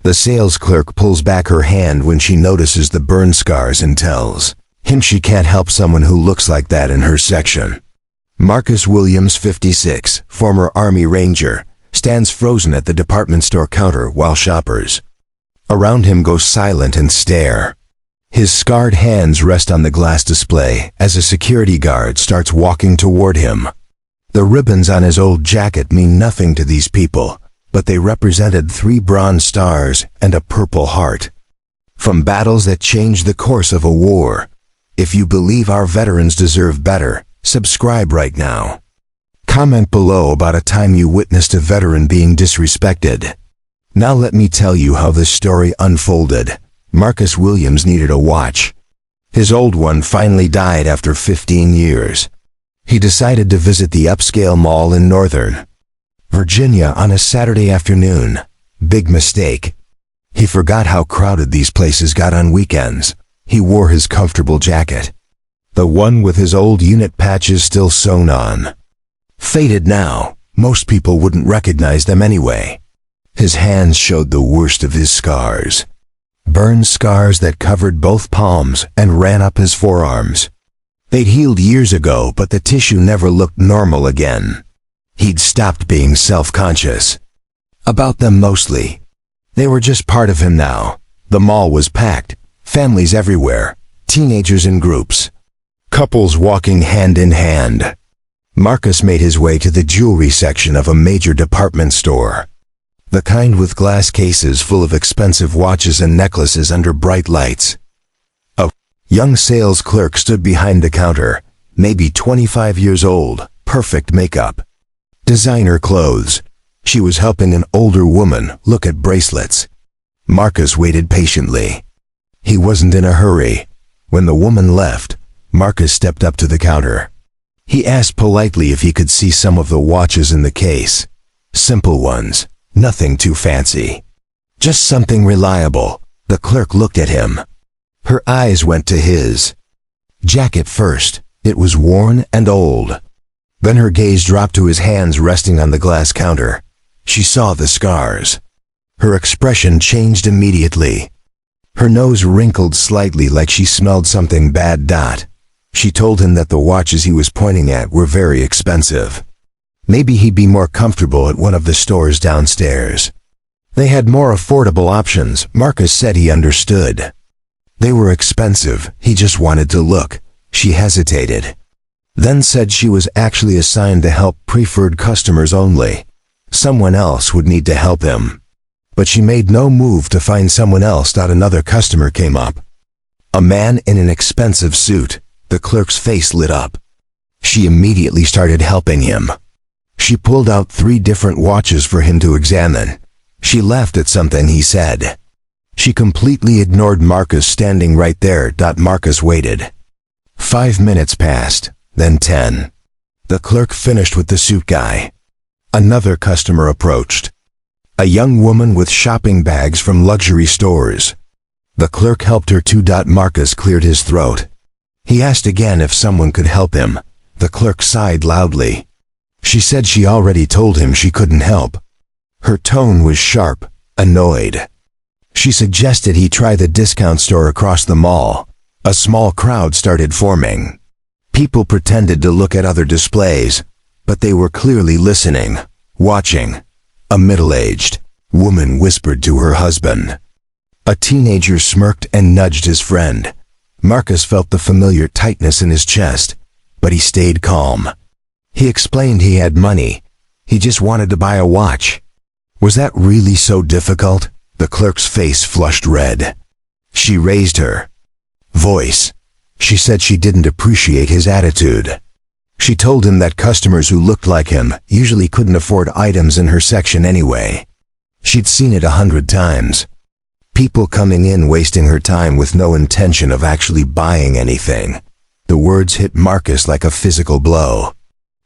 The sales clerk pulls back her hand when she notices the burn scars and tells him she can't help someone who looks like that in her section. Marcus Williams, 56, former Army Ranger, stands frozen at the department store counter while shoppers around him go silent and stare. His scarred hands rest on the glass display as a security guard starts walking toward him. The ribbons on his old jacket mean nothing to these people, but they represented 3 bronze stars and a purple heart. From battles that changed the course of a war. If you believe our veterans deserve better, subscribe right now. Comment below about a time you witnessed a veteran being disrespected. Now let me tell you how this story unfolded. Marcus Williams needed a watch. His old one finally died after 15 years. He decided to visit the upscale mall in Northern Virginia on a Saturday afternoon. Big mistake. He forgot how crowded these places got on weekends. He wore his comfortable jacket, the one with his old unit patches still sewn on. Faded now, most people wouldn't recognize them anyway. His hands showed the worst of his scars. Burn scars that covered both palms and ran up his forearms. They'd healed years ago, but the tissue never looked normal again. He'd stopped being self-conscious about them mostly. They were just part of him now. The mall was packed, families everywhere, teenagers in groups, couples walking hand in hand. Marcus made his way to the jewelry section of a major department store. The kind with glass cases full of expensive watches and necklaces under bright lights. A young sales clerk stood behind the counter, maybe 25 years old, perfect makeup, designer clothes. She was helping an older woman look at bracelets. Marcus waited patiently. He wasn't in a hurry. When the woman left, Marcus stepped up to the counter. He asked politely if he could see some of the watches in the case. Simple ones, nothing too fancy. Just something reliable. The clerk looked at him. Her eyes went to his jacket first. It was worn and old. Then her gaze dropped to his hands resting on the glass counter. She saw the scars. Her expression changed immediately. Her nose wrinkled slightly like she smelled something bad. She told him that the watches he was pointing at were very expensive. Maybe he'd be more comfortable at one of the stores downstairs. They had more affordable options. Marcus said he understood. They were expensive. He just wanted to look. She hesitated, then said she was actually assigned to help preferred customers only. Someone else would need to help him. But she made no move to find someone else. Another customer came up. A man in an expensive suit. The clerk's face lit up. She immediately started helping him. She pulled out 3 different watches for him to examine. She laughed at something he said. She completely ignored Marcus standing right there. Marcus waited. 5 minutes passed, then 10. The clerk finished with the suit guy. Another customer approached. A young woman with shopping bags from luxury stores. The clerk helped her too. Marcus cleared his throat. He asked again if someone could help him. The clerk sighed loudly. She said she already told him she couldn't help. Her tone was sharp, annoyed. She suggested he try the discount store across the mall. A small crowd started forming. People pretended to look at other displays, but they were clearly listening, watching. A middle-aged woman whispered to her husband. A teenager smirked and nudged his friend. Marcus felt the familiar tightness in his chest, but he stayed calm. He explained he had money. He just wanted to buy a watch. Was that really so difficult? The clerk's face flushed red. She raised her voice. She said she didn't appreciate his attitude. She told him that customers who looked like him usually couldn't afford items in her section anyway. She'd seen it 100 times. People coming in wasting her time with no intention of actually buying anything. The words hit Marcus like a physical blow.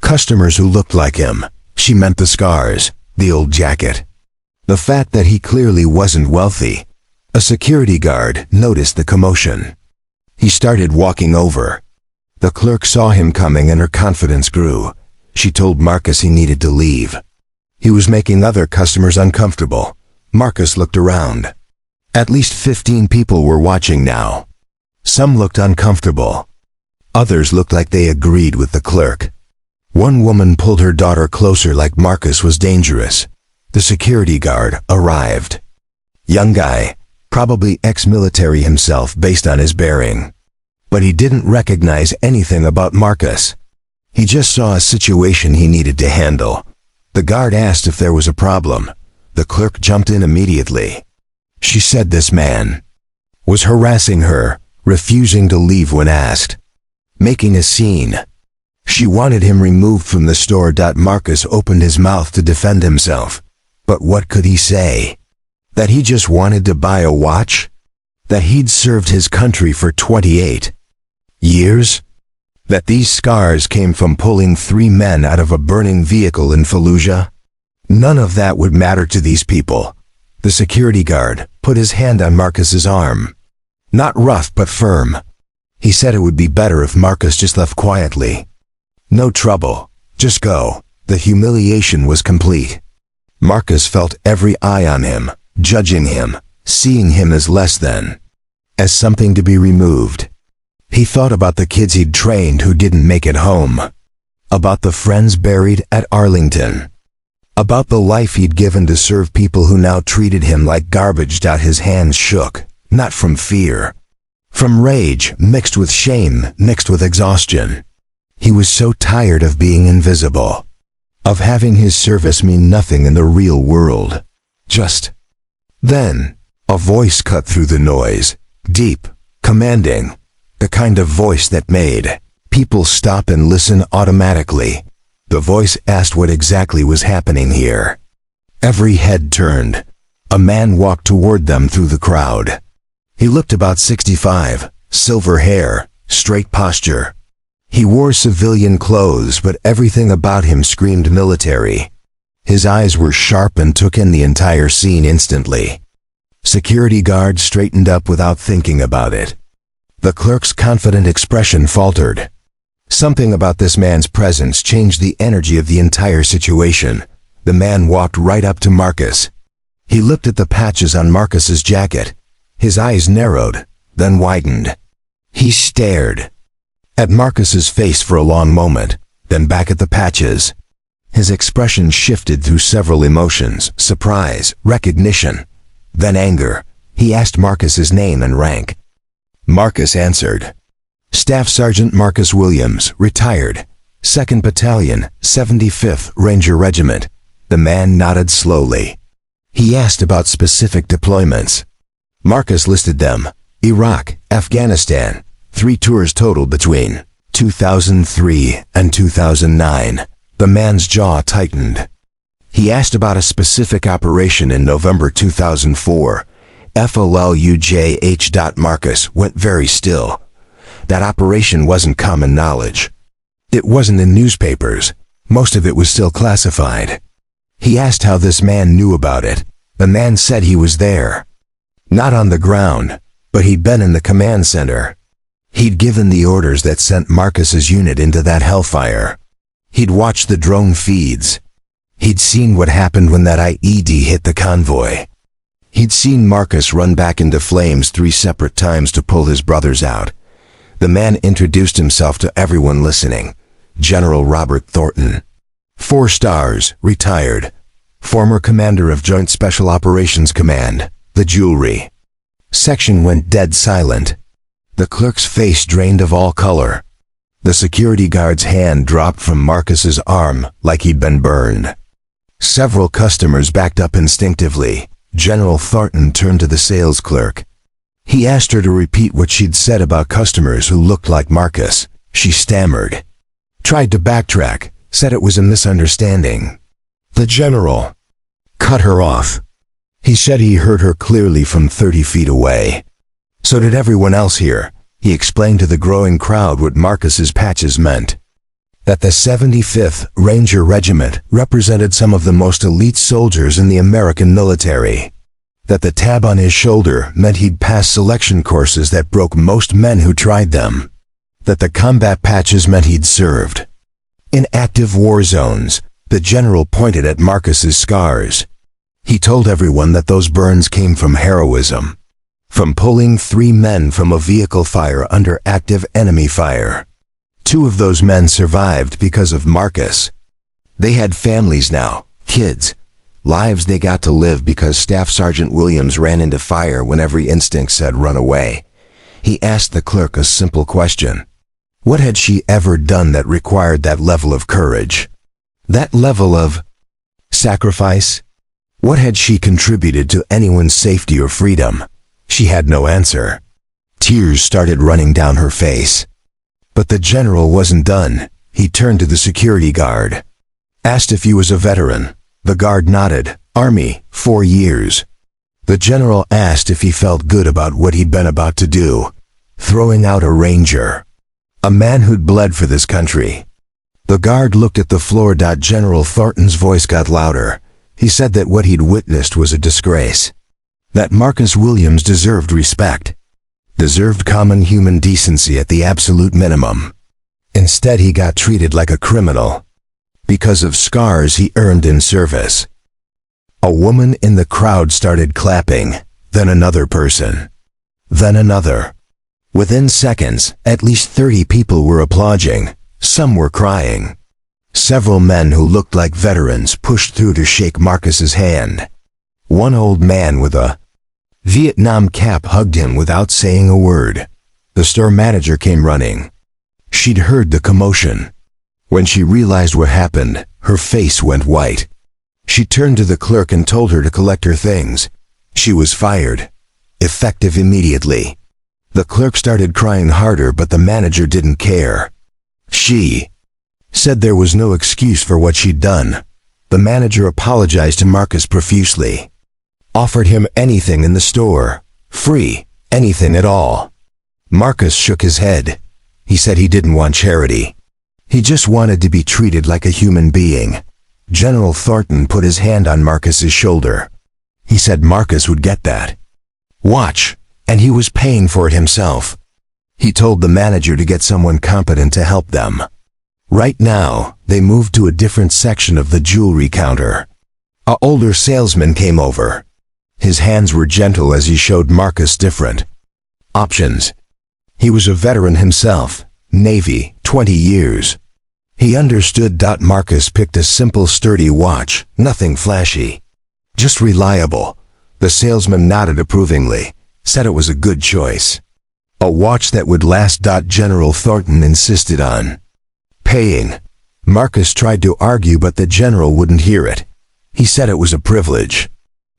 Customers who looked like him. She meant the scars, the old jacket. The fact that he clearly wasn't wealthy. A security guard noticed the commotion. He started walking over. The clerk saw him coming and her confidence grew. She told Marcus he needed to leave. He was making other customers uncomfortable. Marcus looked around. At least 15 people were watching now. Some looked uncomfortable. Others looked like they agreed with the clerk. One woman pulled her daughter closer like Marcus was dangerous. The security guard arrived. Young guy, probably ex-military himself based on his bearing. But he didn't recognize anything about Marcus. He just saw a situation he needed to handle. The guard asked if there was a problem. The clerk jumped in immediately. She said this man was harassing her, refusing to leave when asked, making a scene. She wanted him removed from the store. Marcus opened his mouth to defend himself. But what could he say? That he just wanted to buy a watch? That he'd served his country for 28 years? That these scars came from pulling 3 men out of a burning vehicle in Fallujah? None of that would matter to these people. The security guard put his hand on Marcus's arm. Not rough but firm. He said it would be better if Marcus just left quietly. No trouble. Just go. The humiliation was complete. Marcus felt every eye on him, judging him, seeing him as less than, as something to be removed. He thought about the kids he'd trained who didn't make it home. About the friends buried at Arlington. About the life he'd given to serve people who now treated him like garbage. His hands shook, not from fear. From rage, mixed with shame, mixed with exhaustion. He was so tired of being invisible. Of having his service mean nothing in the real world. Then, a voice cut through the noise. Deep, commanding. The kind of voice that made people stop and listen automatically. The voice asked what exactly was happening here. Every head turned. A man walked toward them through the crowd. He looked about 65, silver hair, straight posture. He wore civilian clothes, but everything about him screamed military. His eyes were sharp and took in the entire scene instantly. Security guards straightened up without thinking about it. The clerk's confident expression faltered. Something about this man's presence changed the energy of the entire situation. The man walked right up to Marcus. He looked at the patches on Marcus's jacket. His eyes narrowed, then widened. He stared at Marcus's face for a long moment, then back at the patches. His expression shifted through several emotions: surprise, recognition, then anger. He asked Marcus his name and rank. Marcus answered. Staff Sergeant Marcus Williams, retired, 2nd Battalion, 75th Ranger Regiment. The man nodded slowly. He asked about specific deployments. Marcus listed them: Iraq, Afghanistan, 3 tours total between 2003 and 2009. The man's jaw tightened. He asked about a specific operation in November 2004. FLUJH. Marcus went very still. That operation wasn't common knowledge. It wasn't in newspapers. Most of it was still classified. He asked how this man knew about it. The man said he was there. Not on the ground, but he'd been in the command center. He'd given the orders that sent Marcus's unit into that hellfire. He'd watched the drone feeds. He'd seen what happened when that IED hit the convoy. He'd seen Marcus run back into flames 3 separate times to pull his brothers out. The man introduced himself to everyone listening. General Robert Thornton. 4 stars, retired. Former commander of Joint Special Operations Command, the Jewelry. Section went dead silent. The clerk's face drained of all color. The security guard's hand dropped from Marcus's arm like he'd been burned. Several customers backed up instinctively. General Thornton turned to the sales clerk. He asked her to repeat what she'd said about customers who looked like Marcus. She stammered. Tried to backtrack, said it was a misunderstanding. The general cut her off. He said he heard her clearly from 30 feet away. So did everyone else here. He explained to the growing crowd what Marcus's patches meant. That the 75th Ranger Regiment represented some of the most elite soldiers in the American military. That the tab on his shoulder meant he'd passed selection courses that broke most men who tried them. That the combat patches meant he'd served in active war zones. The general pointed at Marcus's scars. He told everyone that those burns came from heroism, from pulling 3 men from a vehicle fire under active enemy fire. 2 of those men survived because of Marcus. They had families now, kids, lives they got to live because Staff Sergeant Williams ran into fire when every instinct said run away. He asked the clerk a simple question. What had she ever done that required that level of courage? That level of sacrifice? What had she contributed to anyone's safety or freedom? She had no answer. Tears started running down her face. But the general wasn't done. He turned to the security guard. Asked if he was a veteran. The guard nodded. Army, 4 years. The general asked if he felt good about what he'd been about to do. Throwing out a ranger. A man who'd bled for this country. The guard looked at the floor. General Thornton's voice got louder. He said that what he'd witnessed was a disgrace. That Marcus Williams deserved respect. Deserved common human decency at the absolute minimum. Instead, he got treated like a criminal. Because of scars he earned in service. A woman in the crowd started clapping, then another person. Then another. Within seconds, at least 30 people were applauding. Some were crying. Several men who looked like veterans pushed through to shake Marcus's hand. One old man with a Vietnam cap hugged him without saying a word. The store manager came running. She'd heard the commotion. When she realized what happened, her face went white. She turned to the clerk and told her to collect her things. She was fired. Effective immediately. The clerk started crying harder, but the manager didn't care. She said there was no excuse for what she'd done. The manager apologized to Marcus profusely. Offered him anything in the store. Free. Anything at all. Marcus shook his head. He said he didn't want charity. He just wanted to be treated like a human being. General Thornton put his hand on Marcus's shoulder. He said Marcus would get that. Watch. And he was paying for it himself. He told the manager to get someone competent to help them. Right now, they moved to a different section of the jewelry counter. An older salesman came over. His hands were gentle as he showed Marcus different options. He was a veteran himself, Navy, 20 years. He understood. Marcus picked a simple, sturdy watch, nothing flashy. Just reliable. The salesman nodded approvingly. Said it was a good choice. A watch that would last. General Thornton insisted on paying. Marcus tried to argue, but the general wouldn't hear it. He said it was a privilege.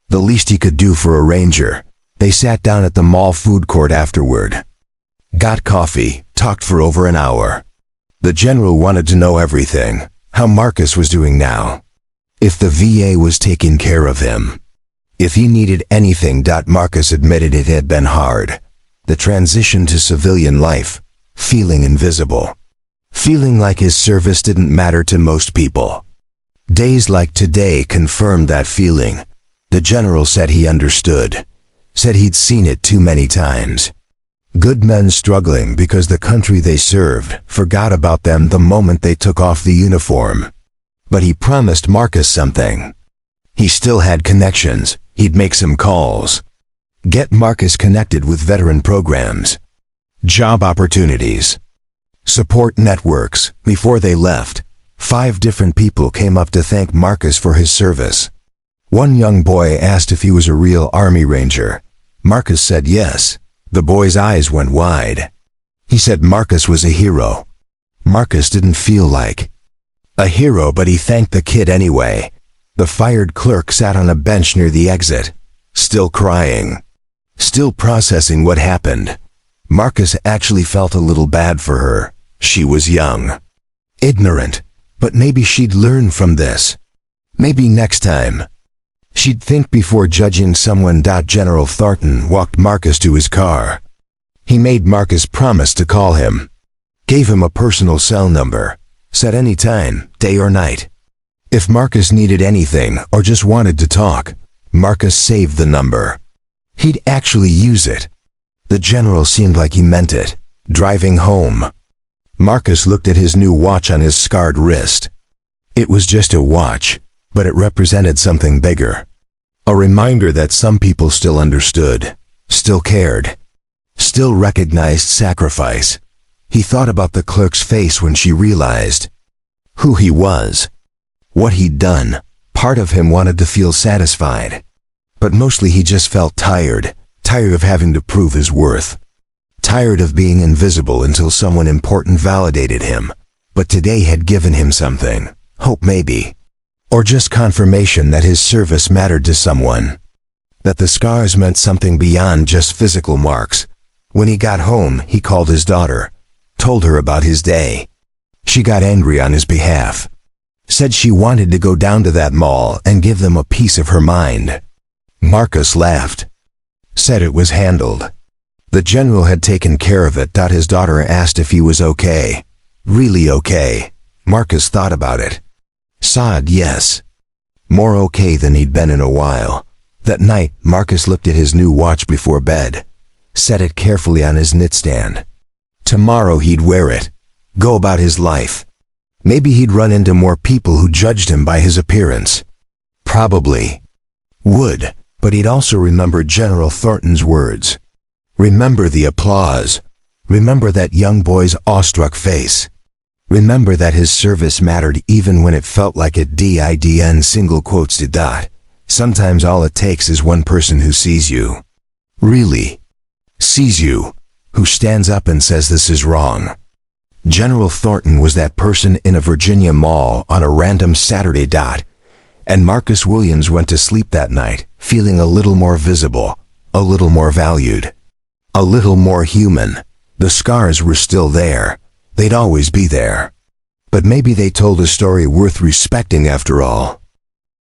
The least he could do for a ranger. They sat down at the mall food court afterward. Got coffee, talked for over an hour. The general wanted to know everything, how Marcus was doing now. If the VA was taking care of him. If he needed anything. Marcus admitted it had been hard. The transition to civilian life. Feeling invisible. Feeling like his service didn't matter to most people. Days like today confirmed that feeling. The general said he understood. Said he'd seen it too many times. Good men struggling because the country they served forgot about them the moment they took off the uniform. But he promised Marcus something. He still had connections. He'd make some calls. Get Marcus connected with veteran programs. Job opportunities. Support networks. Before they left, 5 different people came up to thank Marcus for his service. One young boy asked if he was a real Army Ranger. Marcus said yes. The boy's eyes went wide. He said Marcus was a hero. Marcus didn't feel like a hero, but he thanked the kid anyway. The fired clerk sat on a bench near the exit, still crying, still processing what happened. Marcus actually felt a little bad for her. She was young, ignorant, but maybe she'd learn from this. Maybe next time she'd think before judging someone. General Thornton walked Marcus to his car. He made Marcus promise to call him. Gave him a personal cell number. Said anytime, day or night. If Marcus needed anything or just wanted to talk, Marcus saved the number. He'd actually use it. The general seemed like he meant it. Driving home, Marcus looked at his new watch on his scarred wrist. It was just a watch, but it represented something bigger. A reminder that some people still understood, still cared, still recognized sacrifice. He thought about the clerk's face when she realized who he was, what he'd done. Part of him wanted to feel satisfied, but mostly he just felt tired of having to prove his worth, tired of being invisible until someone important validated him. But today had given him something, hope maybe, or just confirmation that his service mattered to someone, that the scars meant something beyond just physical marks. When he got home, he called his daughter, told her about his day. She got angry on his behalf, said she wanted to go down to that mall and give them a piece of her mind. Marcus laughed, said it was handled. The general had taken care of it. His daughter asked if he was okay. Really okay? Marcus thought about it. Sighed yes. More okay than he'd been in a while. That night, Marcus looked at his new watch before bed, set it carefully on his nightstand. Tomorrow he'd wear it, go about his life. Maybe he'd run into more people who judged him by his appearance. Probably would, but he'd also remember General Thornton's words. Remember the applause. Remember that young boy's awestruck face. Remember that his service mattered even when it felt like it didn't. Single quotes did that. Sometimes all it takes is one person who sees you. Really sees you. Who stands up and says this is wrong. General Thornton was that person in a Virginia mall on a random Saturday. And Marcus Williams went to sleep that night, feeling a little more visible, a little more valued, a little more human. The scars were still there. They'd always be there. But maybe they told a story worth respecting after all.